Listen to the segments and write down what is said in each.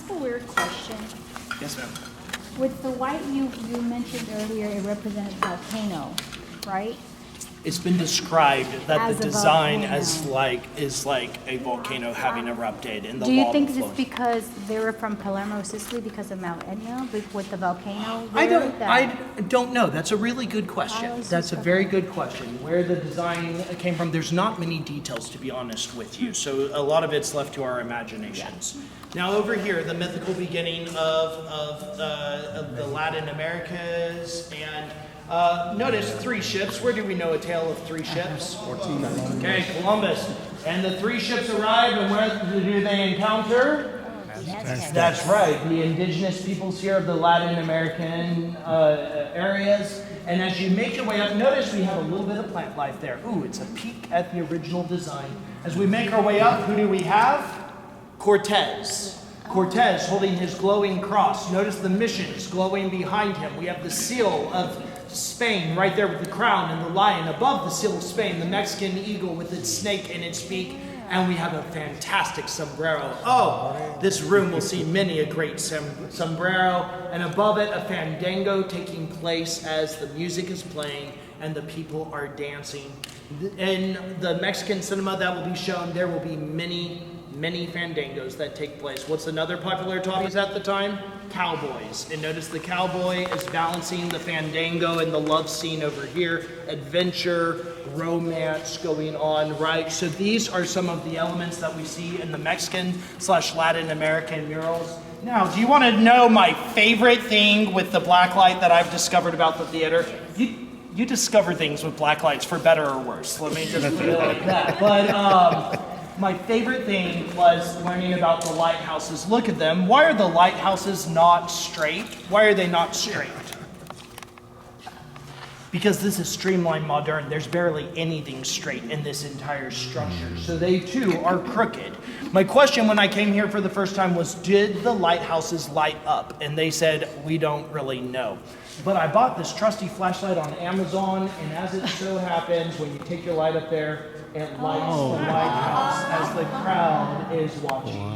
ask a weird question? Yes, ma'am. With the white you mentioned earlier, it represented volcano, right? It's been described that As the a design volcano. is like a volcano having erupted and the Do you lava think it's flowing. because they were from Palermo, Sicily, because of Mount Etna, with the volcano I there? don't know. That's a really good I question. was That's a just- very good question. Where the design came from, there's not many details, to be honest with you. So a lot of it's left to our imaginations. Now over here, the mythical beginning of the Latin Americas, and notice 3 ships. Where do we know a tale of 3 ships? Okay, Columbus. And the 3 ships arrive, and where do they encounter? That's right, the indigenous peoples here of the Latin American areas. And as you make your way up, notice we have a little bit of plant life there. Ooh, it's a peek at the original design. As we make our way up, who do we have? Cortez. Cortez holding his glowing cross. Notice the missions glowing behind him. We have the seal of Spain right there with the crown and the lion. Above the seal of Spain, the Mexican eagle with its snake in its beak. And we have a fantastic sombrero. Oh, this room will see many a great sombrero. And above it, a fandango taking place as the music is playing and the people are dancing. In the Mexican cinema that will be shown, there will be many fandangos that take place. What's another popular topic at the time? Cowboys. And notice the cowboy is balancing the fandango and the love scene over here. Adventure, romance going on, right? So these are some of the elements that we see in the Mexican/Latin American murals. Now, do you want to know my favorite thing with the blacklight that I've discovered about the theater? You discover things with blacklights for better or worse. Let me just put it like that. But my favorite thing was learning about the lighthouses. Look at them. Why are the lighthouses not straight? Why are they not straight? Because this is streamlined modern. There's barely anything straight in this entire structure. So they too are crooked. My question when I came here for the first time was, did the lighthouses light up? And they said, we don't really know. But I bought this trusty flashlight on Amazon, and as it so happens, when you take your light up there, it lights the lighthouse as the crowd is watching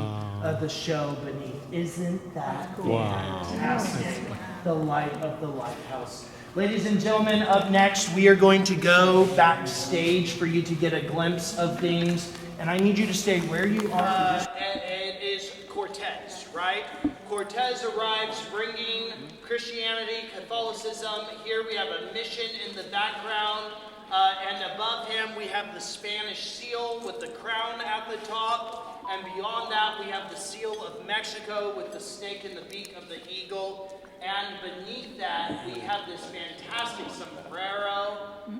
the show beneath. Isn't that fantastic? The light of the lighthouse. Ladies and gentlemen, up next, we are going to go backstage for you to get a glimpse of things. And I need you to stay where you are. It is Cortez, right? Cortez arrives bringing Christianity, Catholicism. Here we have a mission in the background. And above him, we have the Spanish seal with the crown at the top. And beyond that, we have the seal of Mexico with the snake in the beak of the eagle. And beneath that, we have this fantastic sombrero.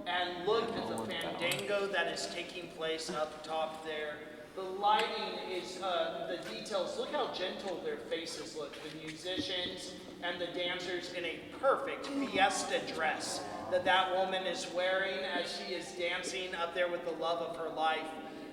And look at the fandango that is taking place up top there. The lighting is, the details, look how gentle their faces look. The musicians and the dancers in a perfect fiesta dress that woman is wearing as she is dancing up there with the love of her life.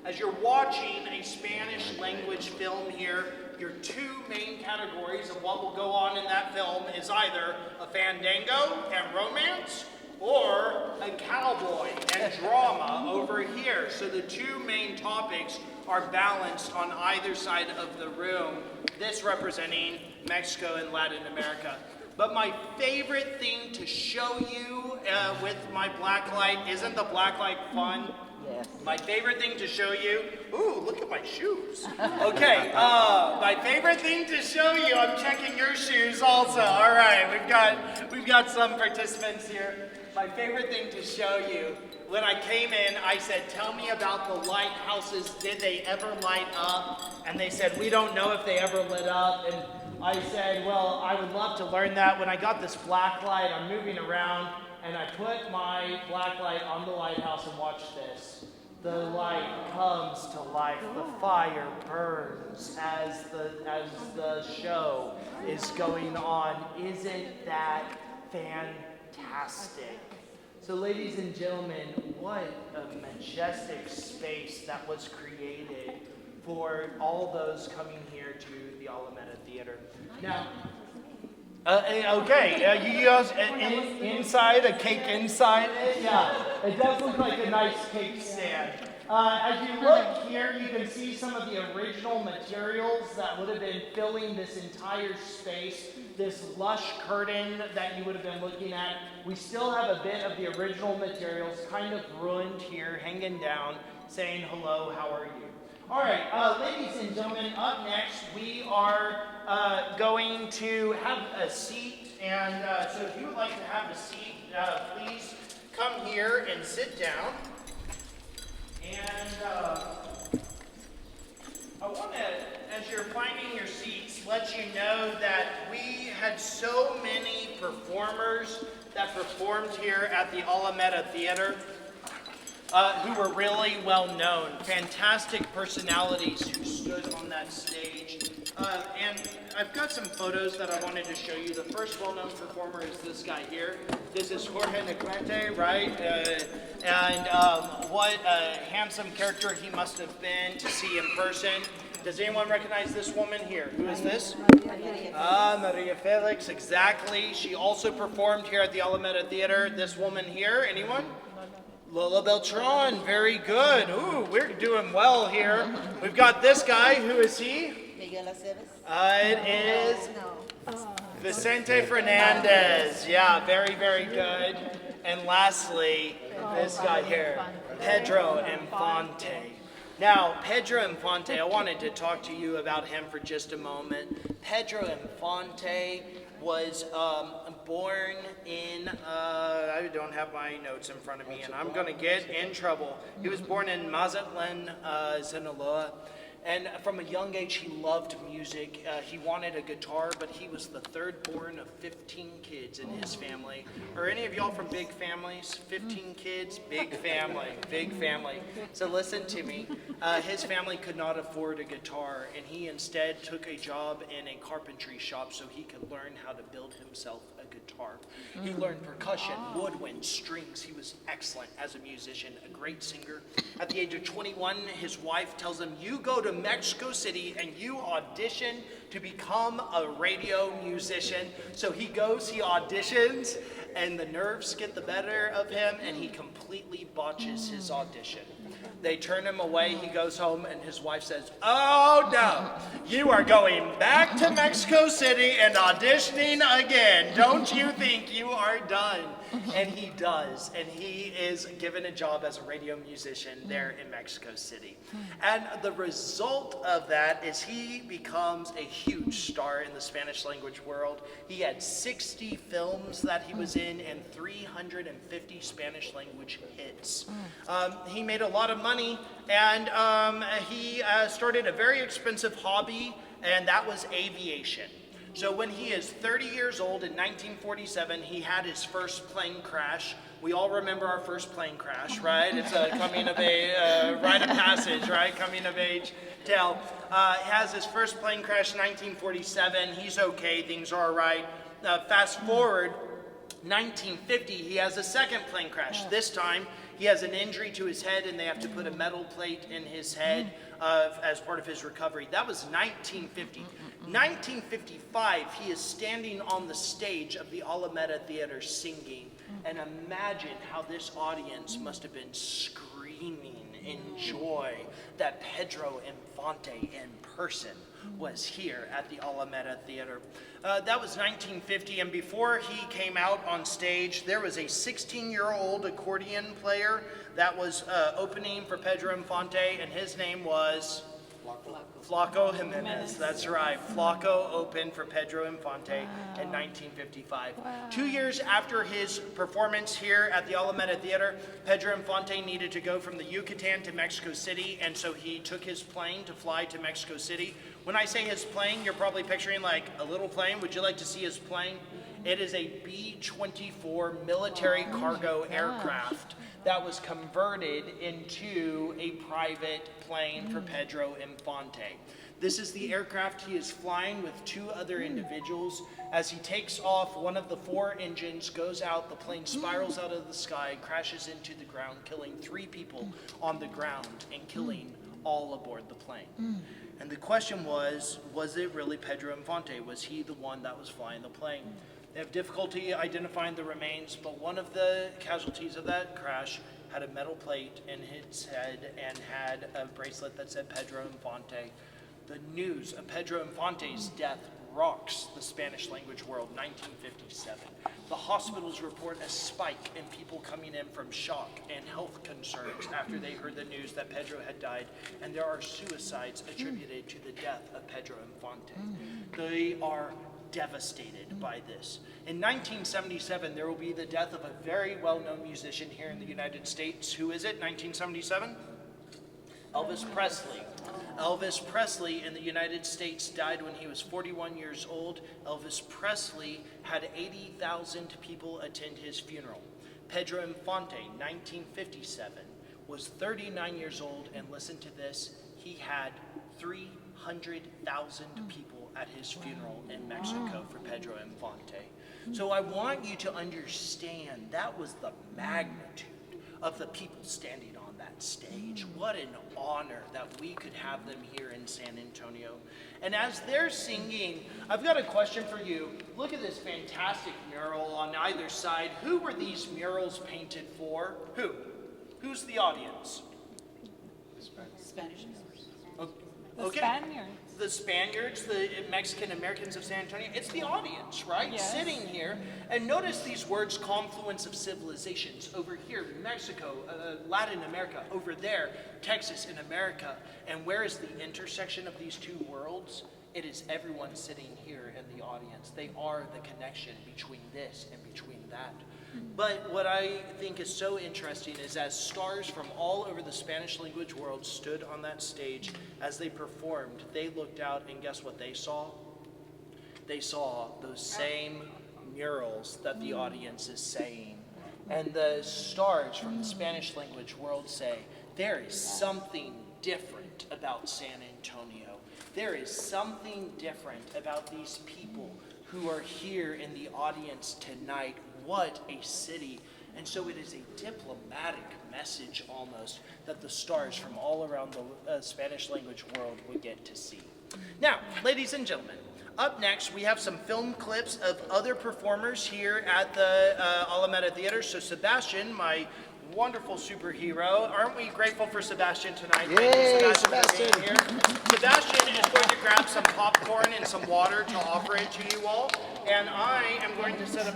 As you're watching a Spanish language film here, your 2 main categories of what will go on in that film is either a fandango and romance, or a cowboy and drama over here. So the 2 main topics are balanced on either side of the room, this representing Mexico and Latin America. But my favorite thing to show you with my blacklight, isn't the blacklight fun? Yes. My favorite thing to show you, ooh, look at my shoes. Okay, my favorite thing to show you, I'm checking your shoes also. All right, we've got some participants here. My favorite thing to show you, when I came in, I said, tell me about the lighthouses. Did they ever light up? And they said, we don't know if they ever lit up. And I said, well, I would love to learn that. When I got this black light, I'm moving around, and I put my black light on the lighthouse and watch this. The light comes to life. The fire burns as the show is going on. Isn't that fantastic? So ladies and gentlemen, what a majestic space that was created for all those coming here to the Alameda Theater. Now, you guys, inside, a cake inside it? Yeah, it does look like a nice cake stand. As you look here, you can see some of the original materials that would have been filling this entire space, this lush curtain that you would have been looking at. We still have a bit of the original materials kind of ruined here, hanging down, saying hello, how are you? All right, ladies and gentlemen, up next we are going to have a seat, and so if you would like to have a seat, please come here and sit down. And I want to, as you're finding your seats, let you know that we had so many performers that performed here at the Alameda Theater who were really well known, fantastic personalities who stood on that stage. And I've got some photos that I wanted to show you. The first well-known performer is this guy here. This is Jorge Negrete, right? And what a handsome character he must have been to see in person. Does anyone recognize this woman here? Who is this? Maria Felix, exactly. She also performed here at the Alameda Theater. This woman here, anyone? Lola Beltran, very good. Ooh, we're doing well here. We've got this guy. Who is he? Miguel Aceves. It is Vicente Fernandez. Yeah, very, very good. And lastly, this guy here, Pedro Infante. Now, Pedro Infante, I wanted to talk to you about him for just a moment. Pedro Infante was born in, I don't have my notes in front of me, and I'm going to get in trouble. He was born in Mazatlan, Sinaloa. And from a young age, he loved music. He wanted a guitar, but he was the third born of 15 kids in his family. Are any of y'all from big families? 15 kids, big family, big family. So listen to me. His family could not afford a guitar, and he instead took a job in a carpentry shop so he could learn how to build himself a guitar. He learned percussion, woodwind, strings. He was excellent as a musician, a great singer. At the age of 21, his wife tells him, "You go to Mexico City and you audition to become a radio musician." So he goes, he auditions, and the nerves get the better of him, and he completely botches his audition. They turn him away, he goes home, and his wife says, "Oh no, you are going back to Mexico City and auditioning again. Don't you think you are done?" And he does, and he is given a job as a radio musician there in Mexico City. And the result of that is he becomes a huge star in the Spanish language world. He had 60 films that he was in and 350 Spanish language hits. He made a lot of money, and he started a very expensive hobby, and that was aviation. So when he is 30 years old in 1947, he had his first plane crash. We all remember our first plane crash, right? It's a coming of age, rite of passage, right? Coming of age tale. He has his first plane crash in 1947. He's okay, things are all right. Fast forward, 1950, he has a second plane crash. This time, he has an injury to his head, and they have to put a metal plate in his head as part of his recovery. That was 1950. 1955, he is standing on the stage of the Alameda Theater singing. And imagine how this audience must have been screaming in joy that Pedro Infante in person was here at the Alameda Theater. That was 1950, and before he came out on stage, there was a 16-year-old accordion player that was opening for Pedro Infante, and his name was Flaco Jimenez. That's right. Flaco opened for Pedro Infante in 1955. 2 years after his performance here at the Alameda Theater, Pedro Infante needed to go from the Yucatan to Mexico City, and so he took his plane to fly to Mexico City. When I say his plane, you're probably picturing like a little plane. Would you like to see his plane? It is a B-24 military cargo aircraft that was converted into a private plane for Pedro Infante. This is the aircraft he is flying with two other individuals. As he takes off, one of the four engines goes out, the plane spirals out of the sky, crashes into the ground, killing 3 people on the ground and killing all aboard the plane. And the question was it really Pedro Infante? Was he the one that was flying the plane? They have difficulty identifying the remains, but one of the casualties of that crash had a metal plate in his head and had a bracelet that said Pedro Infante. The news of Pedro Infante's death rocks the Spanish language world, 1957. The hospitals report a spike in people coming in from shock and health concerns after they heard the news that Pedro had died, and there are suicides attributed to the death of Pedro Infante. They are devastated by this. In 1977, there will be the death of a very well-known musician here in the United States. Who is it, 1977? Elvis Presley. Elvis Presley in the United States died when he was 41 years old. Elvis Presley had 80,000 people attend his funeral. Pedro Infante, 1957, was 39 years old, and listen to this, he had 300,000 people at his funeral in Mexico for Pedro Infante. So I want you to understand that was the magnitude of the people standing on that stage. What an honor that we could have them here in San Antonio. And as they're singing, I've got a question for you. Look at this fantastic mural on either side. Who were these murals painted for? Who? Who's the audience? Spanish. Okay. Spaniards. The Spaniards, the Mexican Americans of San Antonio, it's the audience, right? Yes. Sitting here. And notice these words, confluence of civilizations. Over here, Mexico, Latin America. Over there, Texas and America. And where is the intersection of these two worlds? It is everyone sitting here in the audience. They are the connection between this and between that. But what I think is so interesting is as stars from all over the Spanish language world stood on that stage as they performed, they looked out and guess what they saw? They saw those same murals that the audience is saying. And the stars from the Spanish language world say, there is something different about San Antonio. There is something different about these people who are here in the audience tonight. What a city. And so it is a diplomatic message almost that the stars from all around the Spanish language world would get to see. Now, ladies and gentlemen, up next we have some film clips of other performers here at the Alameda Theater. So Sebastian, my wonderful superhero, aren't we grateful for Sebastian tonight? Yay, Thank you, Sebastian. for being here. Sebastian is going to grab some popcorn and some water to offer it to you all, and I am going to set up